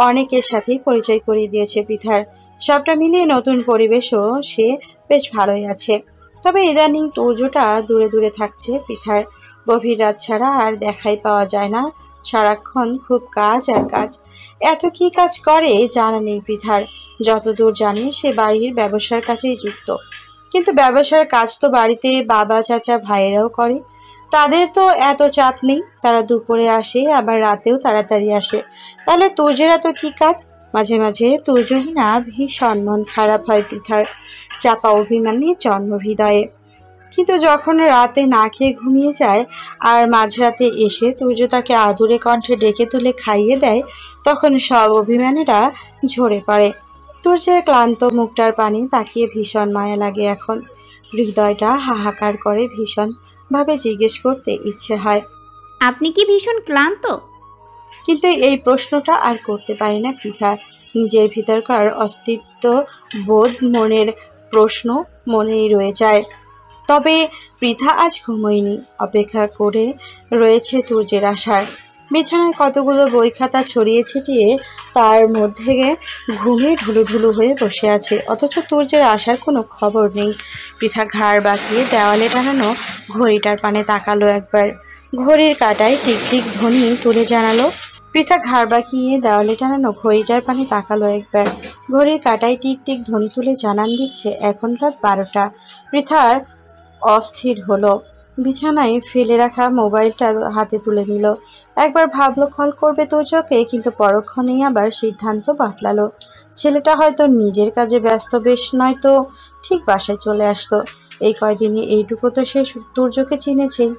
অনেকের সাথেই পরিচয় করিয়ে দিয়েছে পৃথার। সবটা মিলিয়ে নতুন পরিবেশও সে বেশ ভালোই আছে। তবে ইদানিং তুর্যটা দূরে দূরে থাকছে পৃথার। গভীর রাত ছাড়া আর দেখাই পাওয়া যায় না। সারাক্ষণ খুব কাজ আর কাজ। এত কি কাজ করে জানা নেই পৃথার। যতদূর জানে সে বাড়ির ব্যবসার কাছেই যুক্ত। কিন্তু ব্যবসার কাজ তো বাড়িতে বাবা, চাচা, ভাইয়েরাও করে। তাদের তো এত চাপ নেই। তারা দুপুরে আসে, আবার রাতেও তাড়াতাড়ি আসে। তাহলে তুর্যের এত কি কাজ? মাঝে মাঝে তুর্যই না ভীষণ মন খারাপ হয় পৃথার। চাপা অভিমানে জন্ম হৃদয়ে। কিন্তু যখন রাতে না খেয়ে ঘুমিয়ে যায় আর মাঝরাতে এসে তুর্য তাকে আদুরে কণ্ঠে ডেকে তুলে খাইয়ে দেয়, তখন সব অভিমানীরা ঝরে পড়ে। তুর্যের ক্লান্ত মুখটার পানি তাকিয়ে ভীষণ মায়া লাগে এখন। হৃদয়টা হাহাকার করে, ভীষণভাবে জিজ্ঞেস করতে ইচ্ছে হয়, আপনি কি ভীষণ ক্লান্ত? কিন্তু এই প্রশ্নটা আর করতে পারি না পৃথা। নিজের ভিতরকার অস্তিত্ব বোধ মনের প্রশ্ন মনেই রয়ে যায়। তবে পৃথা আজ ঘুমোয়নি, অপেক্ষা করে রয়েছে তুর্যের আশার। বিছানায় কতগুলো বই খাতা ছড়িয়ে ছিটিয়ে তার মধ্যে ঘুমে ঢুলুঢুলু হয়ে বসে আছে, অথচ তুর্যের আসার কোনো খবর নেই। পৃথা ঘাড় বাঁকিয়ে দেওয়ালে টানানো ঘড়িটার পানে তাকালো একবার। ঘড়ির কাঁটায় টিকটিক ধ্বনি তুলে জানালো। পৃথা ঘাড় বাঁকিয়ে দেওয়ালে টানানো ঘড়িটার পানে তাকালো একবার। ঘড়ির কাঁটায় টিকটিক ধ্বনি তুলে জানান দিচ্ছে এখন রাত 12টা। পৃথার অস্থির হলো। বিছানায় ফেলে রাখা মোবাইলটা হাতে তুলে নিল। একবার ভাবলো কল করবে তুর্যকে, কিন্তু পরক্ষণেই আবার সিদ্ধান্ত বদলালো। ছেলেটা হয়তো নিজের কাজে ব্যস্ত, বেশ নয়তো ঠিক বাসায় চলে আসতো। এই কয়দিনই এইটুকু তো সে তুর্যকে চিনেছেই।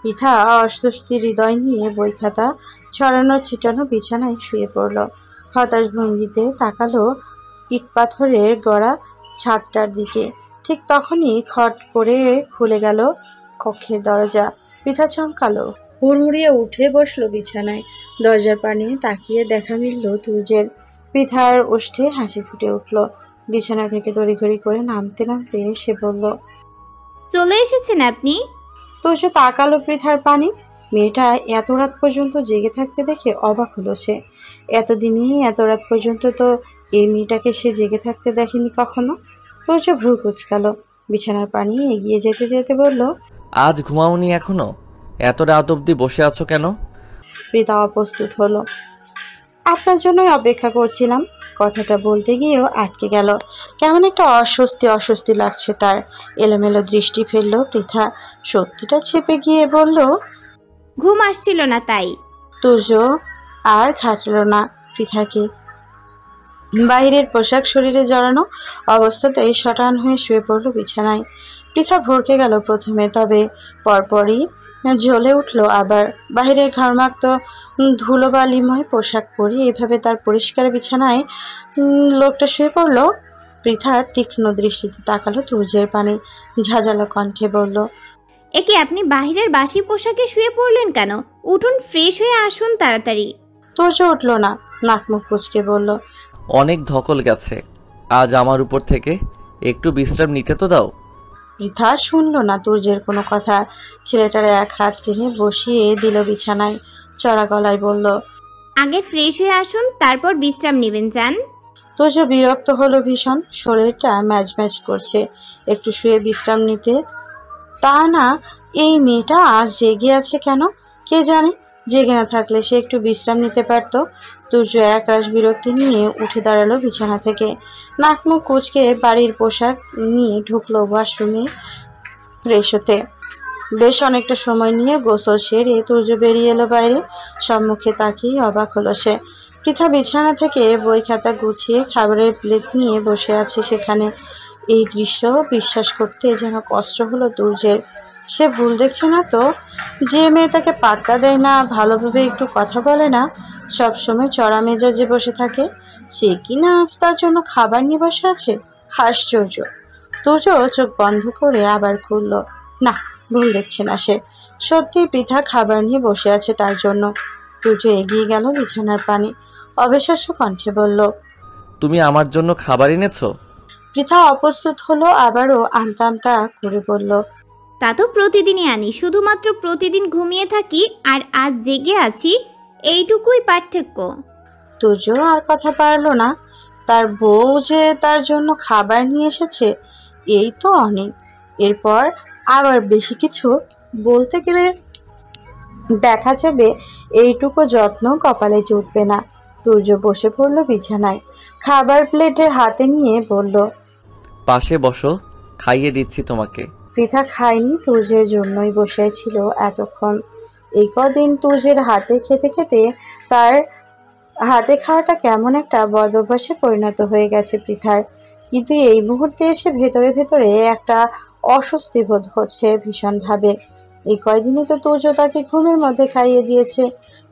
পৃথা অস্বস্তি হৃদয় নিয়ে বই খাতা ছড়ানো ছিটানো বিছানায় শুয়ে পড়ল। হতাশ ভঙ্গিতে তাকালো ইট পাথরের গড়া ছাদটার দিকে। ঠিক তখনই খট করে খুলে গেল কক্ষের দরজা। পৃথা চমকালো, হুড়মুড়িয়ে উঠে বসলো বিছানায়। দরজার পানে তাকিয়ে দেখা মিলল তুর্যের। পৃথার ওষ্ঠে হাসি ফুটে উঠল। বিছানা থেকে তড়িঘড়ি করে নামতে নামতে সে বলল, চলে এসেছেন আপনি? তুর্য তাকালো পৃথার পানে। মেয়েটা এত রাত পর্যন্ত জেগে থাকতে দেখে অবাক হলো সে। এতদিনই এত রাত পর্যন্ত তো এই মেয়েটাকে সে জেগে থাকতে দেখেনি কখনো। তুর্য ভ্রু কুচকালো, বিছানার পানি এগিয়ে যেতে যেতে বলল, আজ ঘুমাওনি এখনো? এত রাত অবধি বসে আছো কেন? পৃথা অপ্রস্তুত হলো। আপনার জন্যই অপেক্ষা করছিলাম। কথাটা বলতে গিয়েও আটকে গেল। কেমন একটা অস্বস্তি লাগছে তার। এলোমেলো দৃষ্টি ফেললো পৃথা। সত্যিটা চেপে গিয়ে বলল, ঘুম আসছিল না তাই। তুর্য আর খাটল না পৃথাকে। বাহিরের পোশাক শরীরে জড়ানো অবস্থাতেই শটান হয়ে শুয়ে পড়ল বিছানায়। পৃথা ভরকে গেল প্রথমে, তবে পরপরই জ্বলে উঠল আবার। বাহিরের ঘর্মাক্ত ধুলোবালিময় পোশাক পরে এভাবে তার পরিষ্কার বিছানায় লোকটা শুয়ে পড়ল। পৃথা তীক্ষ্ণ দৃষ্টিতে তাকালো তুর্যের পানে, ঝাঁঝালো কণ্ঠে বলল, একে আপনি বাহিরের বাসি পোশাকে শুয়ে পড়লেন কেন? উঠুন, ফ্রেশ হয়ে আসুন তাড়াতাড়ি। তুর্য উঠল না, নাক মুখ কুঁচকে বলল, অনেক ধকল গেছে আজ আমার উপর থেকে, একটু বিশ্রাম নিতে তো দাও। পৃথা শুনল না তুর্যের কোনো কথা। ছেলেটার এক হাত টেনে বসিয়ে দিল বিছানায়। চড়া গলায় বলল, আগে ফ্রেশ হয়ে আসুন, তারপর বিশ্রাম নেবেন যান। তুর্য বিরক্ত হলো ভীষণ। শরীরটা ম্যাজ ম্যাজ করছে, একটু শুয়ে বিশ্রাম নিতে। তা না, এই মেয়েটা আজ জেগে আছে কেন কে জানে। জেগে না থাকলে সে একটু বিশ্রাম নিতে পারত। তুর্য একরাশ বিরক্তি নিয়ে উঠে দাঁড়ালো বিছানা থেকে। নাক মুখ কুচকে বাড়ির পোশাক নিয়ে ঢুকলো ওয়াশরুমে ফ্রেশ হতে। বেশ অনেকটা সময় নিয়ে গোসল সেরে তুর্য বেরিয়ে এলো বাইরে। সম্মুখে তাকিয়ে অবাক হলো সে। পৃথা বিছানা থেকে বই খাতা গুছিয়ে খাবারের প্লেট নিয়ে বসে আছে সেখানে। এই দৃশ্য বিশ্বাস করতে যেন কষ্ট হলো তুর্যের। সে ভুল দেখছে না তো? যে মেয়ে তাকে পাত্তা দেয় না, ভালোভাবে একটু কথা বলে না, সবসময় চড়া মেজাজে বসে থাকে, সে কি না আজ তার জন্য খাবার নিয়ে বসে আছে? আশ্চর্য। তুর্য চোখ বন্ধ করে আবার খুলল। না, ভুল দেখছে না সে। সত্যি পৃথা খাবার নিয়ে বসে আছে তার জন্য। তুর্য এগিয়ে গেল বিছানার পানে, অবিশ্বাস্য কণ্ঠে বলল, তুমি আমার জন্য খাবার এনেছো? পৃথা অপ্রস্তুত হলো, আবারও আমতা আমতা করে বলল, তা তো প্রতিদিনই আনি, শুধুমাত্র প্রতিদিন ঘুমিয়ে থাকি আর আজ জেগে আছি, এইটুকুই পার্থক্য। তুর্য আর কথা পারল না। তার বউ যে তার জন্য খাবার নিয়ে এসেছে এই তো অনেক। এরপর আবার বেশি কিছু বলতে গেলে দেখা যাবে এইটুকু যত্ন কপালে জুটবে না। তুর্য বসে পড়ল বিছানায়, খাবার প্লেটে হাতে নিয়ে বলল, পাশে বসো, খাইয়ে দিচ্ছি তোমাকে। পৃথা খায়নি, তুর্যের জন্যই বসে ছিল এতক্ষণ। এই কদিন তুর্যের হাতে খেতে খেতে তার হাতে খাওয়াটা কেমন একটা বদ অভ্যাসে পরিণত হয়ে গেছে পৃথার। কিন্তু এই মুহূর্তে এসে ভেতরে ভেতরে একটা অস্বস্তি বোধ হচ্ছে ভীষণভাবে। এই কয়দিনে তো তুর্য তাকে ঘুমের মধ্যে খাইয়ে দিয়েছে,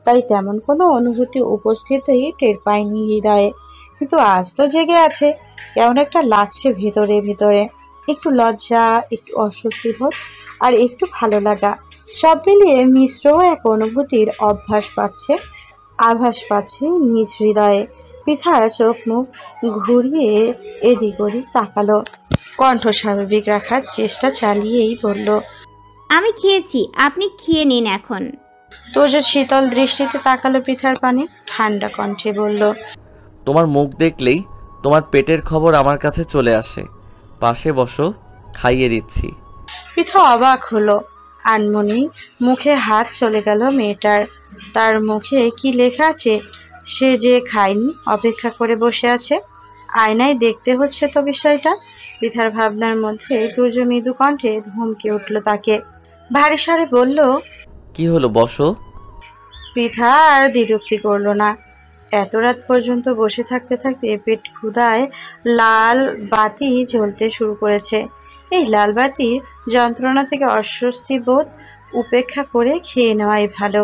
তাই তেমন কোনো অনুভূতি উপস্থিতই টের পায়নি হৃদয়ে। কিন্তু আজ তো জেগে আছে, কেমন একটা লাগছে ভেতরে ভেতরে। একটু লজ্জা, একটু অস্বস্তি বোধ আর একটু ভালো লাগা, সব মিলিয়ে মিশ্র এক অনুভূতির আভাস পাচ্ছে নিজ হৃদয়ে। পৃথার চোখ মুখ ঘুরিয়ে এদিক ওদিক তাকালো, কণ্ঠ স্বাভাবিক রাখার চেষ্টা চালিয়েই বলল, আমি খেয়েছি, আপনি খেয়ে নিন এখন। তুর্য শীতল দৃষ্টিতে তাকালো পৃথার পানে, ঠান্ডা কণ্ঠে বলল, তোমার মুখ দেখলেই তোমার পেটের খবর আমার কাছে চলে আসে। পাশে বসো, খাইয়ে দিচ্ছি। পৃথা অবাক হলো। আনমনি মুখে হাত চলে গেল মেয়েটার। তার মুখে কি লেখা আছে সে যে খায়নি, অপেক্ষা করে বসে আছে? আয়নায় দেখতে হচ্ছে তো বিষয়টা। পৃথার ভাবনার মধ্যে তুর্য মৃদু কণ্ঠে ধমকে উঠল তাকে, ভারী স্বরে বলল, কি হলো, বসো। পৃথা আর দ্বিরুক্তি করল না। এত রাত পর্যন্ত বসে থাকতে থাকতে পেট ক্ষুধায় লাল বাতি জ্বলতে শুরু করেছে। এই লাল বাতির যন্ত্রণা থেকে অস্বস্তি বোধ উপেক্ষা করে খেয়ে নেওয়াই ভালো।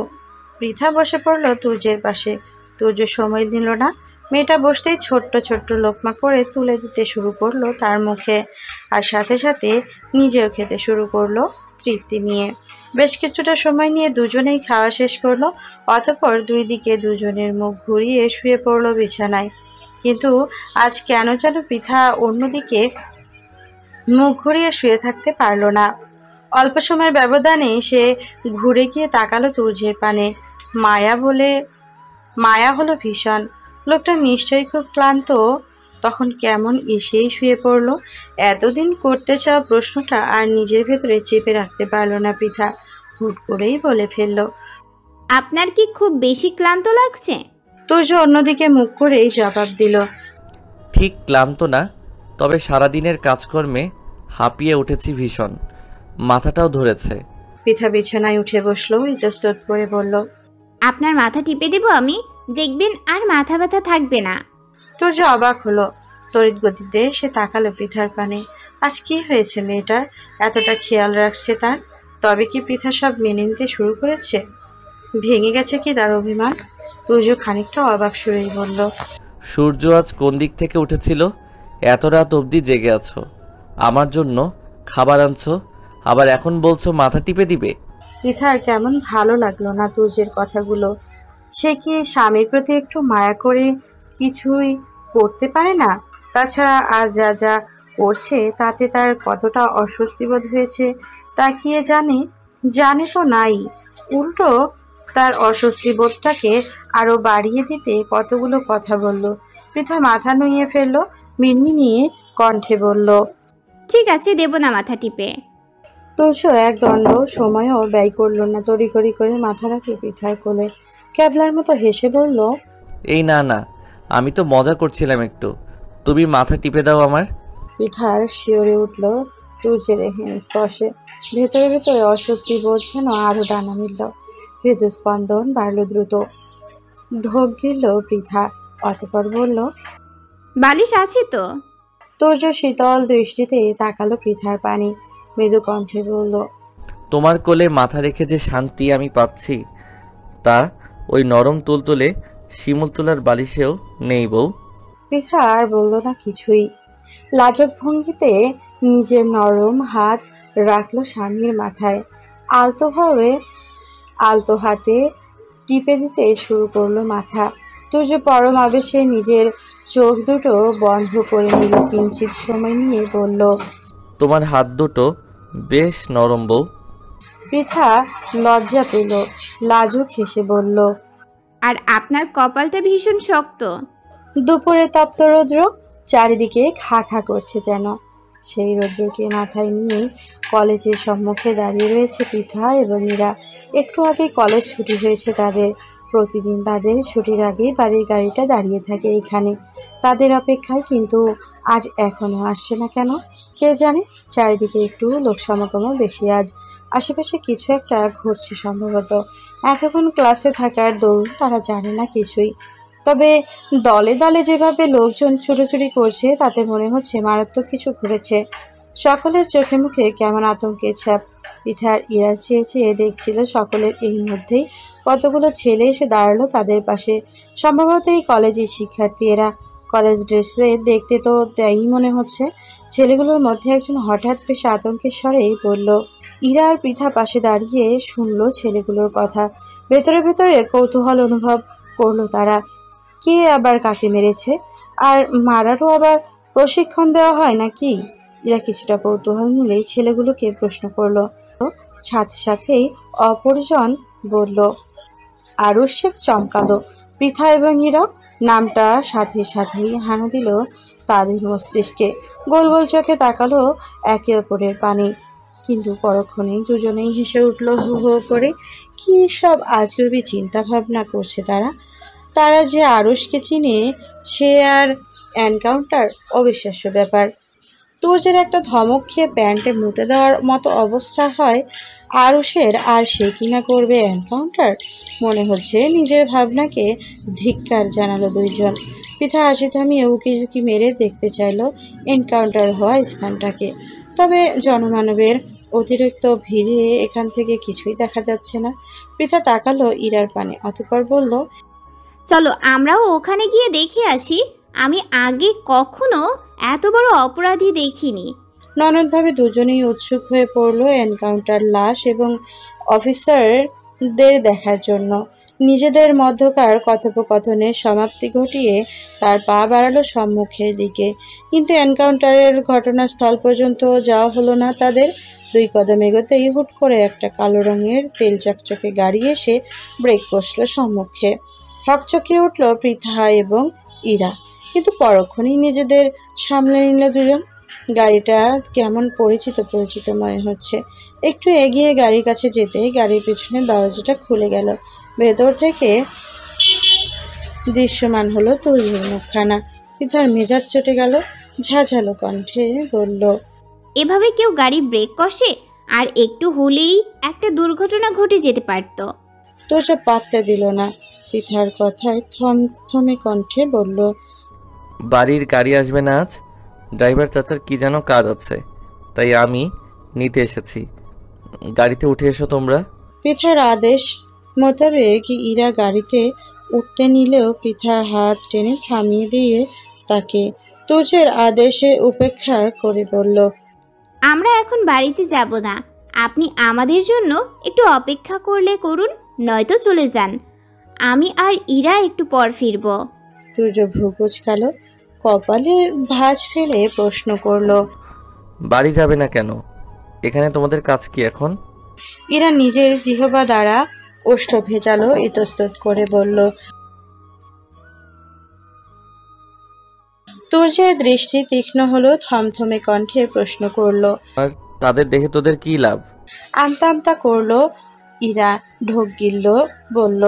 পৃথা বসে পড়ল তুর্যের পাশে। তুর্য সময় নিল না। মেয়েটা বসতেই ছোট্ট ছোট্ট লোকমা করে তুলে দিতে শুরু করলো তার মুখে, আর সাথে সাথে নিজেও খেতে শুরু করলো তৃপ্তি নিয়ে। বেশ কিছুটা সময় নিয়ে দুজনেই খাওয়া শেষ করলো। অতঃপর দুই দিকে দুজনের মুখ ঘুরিয়ে শুয়ে পড়লো বিছানায়। কিন্তু আজ কেন যেন পৃথা অন্যদিকে মুখ ঘুরিয়ে শুয়ে থাকতে পারল না। অল্প সময়ের ব্যবধানে সে ঘুরে গিয়ে তাকালো তুর্যের পানে। মায়া হলো ভীষণ। লোকটা নিশ্চয়ই খুব ক্লান্ত। তখন কেমন এসেই শুয়ে পড়ল। এতদিন করতে চাওয়া প্রশ্নটা আর নিজের ভেতরে চেপে রাখতে পারল না পৃথা। হুট করেই বলে ফেলল, আপনার কি খুব বেশি ক্লান্ত লাগছে? তুর্য অন্যদিকে মুখ করেই জবাব দিল, ঠিক ক্লান্ত না, তবে সারাদিনের কাজকর্মে হাঁপিয়ে উঠেছি ভীষণ, মাথাটাও ধরেছে। পৃথা বিছানায় উঠে বসলো, ইতস্তত করে বলল, আপনার মাথা টিপে দেব আমি, দেখবেন আর মাথা ব্যথা থাকবে না। তুর্য অবাক হলো। তড়িৎ গতিতে সে তাকালো পৃথার পানে। আজ কি হয়েছে মেয়েটার, এতটা খেয়াল রাখছে তার? তবে কি পৃথা সব মেনে নিতে শুরু করেছে? ভেঙে গেছে কি তার অভিমান? তুর্য খানিকটা অবাক সুরেই বলল, সূর্য আজ কোন দিক থেকে উঠেছিল? এত রাত অবধি জেগে আছো, আমার জন্য খাবার আনছো, আবার এখন বলছো মাথা টিপে দিবে। পৃথার কেমন ভালো লাগলো না তুর্যের কথাগুলো। সে কি স্বামীর প্রতি একটু মায়া করে কিছুই করতে পারে না? তাছাড়া আজ যা যা করছে তাতে তার কতটা অস্বস্তি বোধ হয়েছে তা কি জানে তো নাই। উল্টো তার অস্বস্তি বোধটাকে আরো বাড়িয়ে দিতে কতগুলো কথা বলল। পৃথা মাথা নুইয়ে ফেললো, মিনমিনিয়ে কণ্ঠে বলল, ঠিক আছে, দেব না মাথা টিপে। তুর্য এক দণ্ড সময়ও ব্যয় করলো না, তড়িঘড়ি করে মাথা রাখলো পৃথার কোলে। ক্যাবলার মতো হেসে বলল, এই না না, আমি তো মজা করছিলাম একটু, তুমি মাথা টিপে দাও আমার। পৃথার শিওরে উঠল তুর্যের এহেন স্পর্শে। ভেতরে ভেতরে অস্বস্তি বোধ যেন আরো ডানা মিলল। হৃদস্পন্দন বাড়ল দ্রুত। ঢোক গিলল পৃথা। অতঃপর বলল, বালিশ আছে তো? তুর্য শীতল দৃষ্টিতে তাকালো পৃথার পানি, মৃদু কণ্ঠে বলল, তোমার কোলে মাথা রেখে যে শান্তি আমি পাচ্ছি তা ওই নরম তুলতুলে শিমুল তোলার বালিশেও নেই বউ। পৃথা আর বলল না কিছুই। লাজক ভঙ্গিতে নিজের নরম হাত রাখলো স্বামীর মাথায়। আলতো হাতে টিপে দিতে শুরু করলো মাথা। তুর্য পরম আবেশে নিজের চোখ দুটো বন্ধ করে নিল। কিঞ্চিত সময় নিয়ে বলল, তোমার হাত দুটো বেশ নরম বউ। পৃথা লজ্জা পেল, লাজুক হেসে বলল, আর আপনার কপালটা ভীষণ শক্ত। দুপুরে তপ্ত রৌদ্র, চারিদিকে খা খা করছে যেন। সেই রৌদ্রকে মাথায় নিয়ে কলেজের সম্মুখে দাঁড়িয়ে রয়েছে পৃথা এবং ইরা। একটু আগে কলেজ ছুটি হয়েছে তাদের। প্রতিদিন তাদের ছুটির আগে বাড়ির গাড়িটা দাঁড়িয়ে থাকে এখানে তাদের অপেক্ষায়, কিন্তু আজ এখনো আসছে না কেন কে জানে। চারিদিকে একটু লোক সমাগমও বেশি আজ। আশেপাশে কিছু একটা ঘটছে সম্ভবত। এতক্ষণ ক্লাসে থাকার দরুন তারা জানে না কিছুই। তবে দলে দলে যেভাবে লোকজন ছুটোছুটি করছে তাতে মনে হচ্ছে মারাত্মক কিছু ঘটেছে। সকলের চোখে মুখে কেমন আতঙ্কের ছাপ। পৃথার ইরার চেয়ে চেয়ে দেখছিল সকলের। এই মধ্যেই কতগুলো ছেলে এসে দাঁড়ালো তাদের পাশে। সম্ভবত এই কলেজের শিক্ষার্থী এরা। কলেজ ড্রেসে দেখতে তো তাই মনে হচ্ছে। ছেলেগুলোর মধ্যে একজন হঠাৎ বেশ আতঙ্কের স্বরেই বলল। ইরা আর পৃথা পাশে দাঁড়িয়ে শুনলো ছেলেগুলোর কথা। ভেতরে ভেতরে কৌতূহল অনুভব করলো তারা। কে আবার কাকে মেরেছে? আর মারারও আবার প্রশিক্ষণ দেওয়া হয় নাকি? ইরা কিছুটা কৌতূহল নিলেই ছেলেগুলোকে প্রশ্ন করলো। সাথে সাথেই অপরজন বলল। আরুষ শেখ চমকালো। পৃথা এবং ইরা নামটা সাথে সাথেই হানা দিল তাদের মস্তিষ্কে। গোল গোল চোখে তাকালো একে অপরের পানে। কিন্তু পরক্ষণেই দুজনেই হেসে উঠল হু হু করে। কি সব আজগুবি চিন্তা ভাবনা করছে তারা। তারা যে আরুষকে চিনে সে আর এনকাউন্টার, অবিশ্বাস্য ব্যাপার। তুর্যের একটা ধমক খেয়ে প্যান্টে মুতে দেওয়ার মতো অবস্থা হয় আরুষের, আর সে কিনা করবে এনকাউন্টার। মনে হচ্ছে নিজের ভাবনাকে ধিক্কার জানালো দুইজন। পৃথা হাসি থামিয়ে উকি ঝুঁকি মেরে দেখতে চাইল এনকাউন্টার হওয়া স্থানটাকে। তবে জনমানবের অতিরিক্ত ভিড়ে এখান থেকে কিছুই দেখা যাচ্ছে না। পৃথা তাকালো ইরার পানে, অতঃপর বলল। চলো আমরাও ওখানে গিয়ে দেখে আসি। আমি আগে কখনো এত বড় অপরাধী দেখিনি। ননদভাবে দুজনেই উৎসুক হয়ে পড়ল এনকাউন্টার, লাশ এবং অফিসারদের দেখার জন্য। নিজেদের মধ্যকার কথোপকথনের সমাপ্তি ঘটিয়ে তার পা বাড়ালো সম্মুখের দিকে। কিন্তু এনকাউন্টারের ঘটনাস্থল পর্যন্ত যাওয়া হলো না তাদের। 2 কদম এগোতেই হুট করে একটা কালো রঙের তেল চকচকে গাড়ি এসে ব্রেক কষল সম্মুখে। হকচকে উঠল পৃথা এবং ইরা, কিন্তু পরক্ষণেই নিজেদের সামলে নিল দুজন। গাড়িটা কেমন পরিচিত পরিচিত মনে হচ্ছে। একটু এগিয়ে গাড়ির কাছে যেতেই গাড়ির পিছনে দরজাটা খুলে গেল। ভেতর থেকে দৃশ্যমান হলো তুর্যের মুখখানা। পৃথার মেজাজ চটে গেল। ঝাঝালো কণ্ঠে বলল। এভাবে কেউ গাড়ি ব্রেক কষে? আর একটু হলেই একটা দুর্ঘটনা ঘটে যেতে পারত। তুর্য পাত্তা দিল না। পৃথার কথায় থমথমে কণ্ঠে বলল। বাড়ির গাড়ি আসবে না আজ। ড্রাইভার চাচার কি যেন কাজ আছে, তাই আমি নিতে এসেছি। গাড়িতে উঠে এসো তোমরা। পৃথার আদেশ মোতাবেক ইরা গাড়িতে উঠতে নিলেও পৃথা হাত টেনে থামিয়ে দিয়ে তাকে তুর্যের আদেশে উপেক্ষা করে বলল। আমরা এখন বাড়িতে যাব না। আপনি আমাদের জন্য একটু অপেক্ষা করলে করুন, নয়তো চলে যান। আমি আর ইরা একটু পর ফিরব। তুর্য ভ্রু কুঁচকালো, কপালের ভাঁজ ফেলে প্রশ্ন করল। বাড়ি যাবে না কেন? এখানে তোমাদের কাজ কি এখন? ইরা নিজের জিহবা দ্বারা ওষ্ঠ ভেজালো, ইতস্তত করে বলল। তুর্যের দৃষ্টি তীক্ষ্ণ হলো, থমথমে কণ্ঠে প্রশ্ন করল। আর তাদের দেখে তোদের কি লাভ? আমতা আমতা করলো ইরা, ঢোক গিলল, বলল।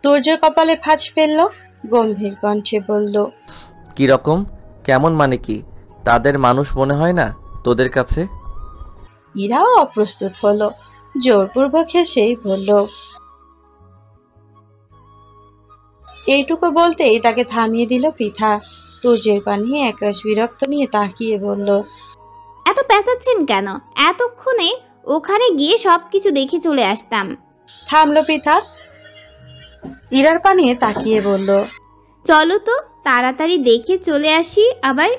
তুর্যের কপালে ভাঁজ ফেলল, গম্ভীর কণ্ঠে বলল। কি রকম? কেমন মানে কি? তাদের মানুষ মনে হয় না তোদের কাছে? ইরাও অপ্রস্তুত হলো, জোরপূর্বক হেসেই বলল। এইটুকু বলতেই তাকে থামিয়ে দিল পৃথা। তুর্যের পানে একরাশ বিরক্ত নিয়ে তাকিয়ে বলল। এত পেঁচাচ্ছেন কেন? এতক্ষণে ওখানে গিয়ে সবকিছু দেখে চলে আসতাম। থামলো পৃথা, ইরার পানে তাকিয়ে বলল। চলো তো তাড়াতাড়ি দেখে চলে আসি আবার।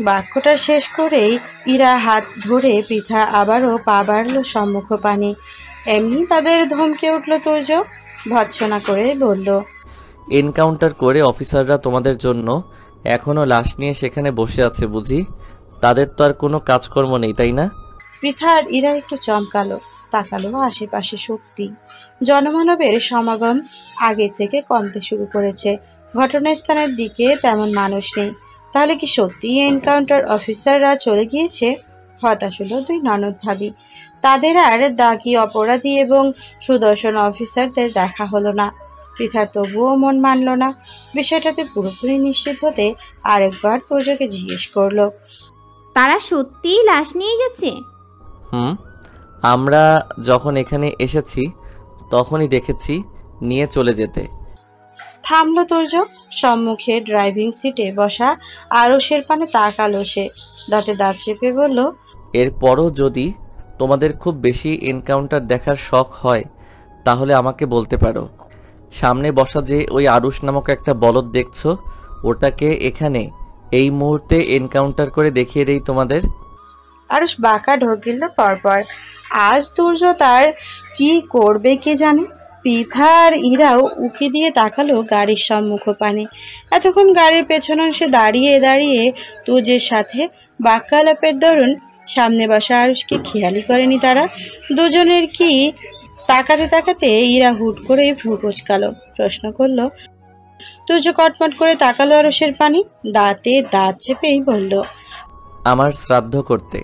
বাক্যটা শেষ করেই ইরা হাত ধরে পৃথা আবারও পা বাড়ল সম্মুখ পানে। এমনি তাদের ধমকে উঠল তুর্য, ভৎসনা করে বলল। এনকাউন্টার করে অফিসাররা তোমাদের জন্য এখনো লাশ নিয়ে সেখানে বসে আছে বুঝি? তাদের তো আর কোনো কাজকর্ম নেই, তাই না? পৃথা আর ইরা একটু চমকালো, তাকালো আশেপাশে। সত্যি জনমানবের সমাগম আগের থেকে কমতে শুরু করেছে। ঘটনাস্থানের দিকে তেমন মানুষ নেই। তাহলে কি সত্যি এনকাউন্টার অফিসাররা চলে গিয়েছে? হতাশ হলো 2 ননদ ভাবি। তাদের আর দাগি অপরাধী এবং সুদর্শন অফিসারদের দেখা হলো না। পৃথার তবুও মন মানল না। বিষয়টাতে পুরোপুরি নিশ্চিত হতে আরেকবার তুর্যকে জিজ্ঞেস করলো। তারা সত্যিই লাশ নিয়ে গেছে? আমরা যখন এখানে এসেছি তখনই দেখেছি নিয়ে চলে যেতে। থামলো তুর্য, সম্মুখে ড্রাইভিং সিটে বসা আরশের পানে তাকালো সে। দাঁতে দাঁত চেপে বলল, এরপরও যদি তোমাদের খুব বেশি এনকাউন্টার দেখার শখ হয় তাহলে আমাকে বলতে পারো। সামনে বসা যে ওই আরুষ নামক একটা বলদ দেখছো, ওটাকে এখানে এই মুহূর্তে এনকাউন্টার করে দেখিয়ে দেই তোমাদের। আরুষ বাঁকা ঢোক গিলল পরপর। আজ তুর্য তার কি করবে কে জানে। পৃথা আর ইরাও উকি দিয়ে তাকালো গাড়ির সম্মুখ পানে। এতক্ষণ গাড়ির পেছন অংশে দাঁড়িয়ে দাঁড়িয়ে তুর্যের সাথে বাক্যালাপের দরুন সামনে বসা আরুষকে খেয়ালই করেনি তারা। দুজনের কি তাকাতে তাকাতে ইরা হুট করে ভ্রু কুঁচকালো, প্রশ্ন করলো। তুর্য কটমট করে তাকালো আরুষের পানে, দাঁতে দাঁত চেপেই বলল, আমার শ্রাদ্ধ করতে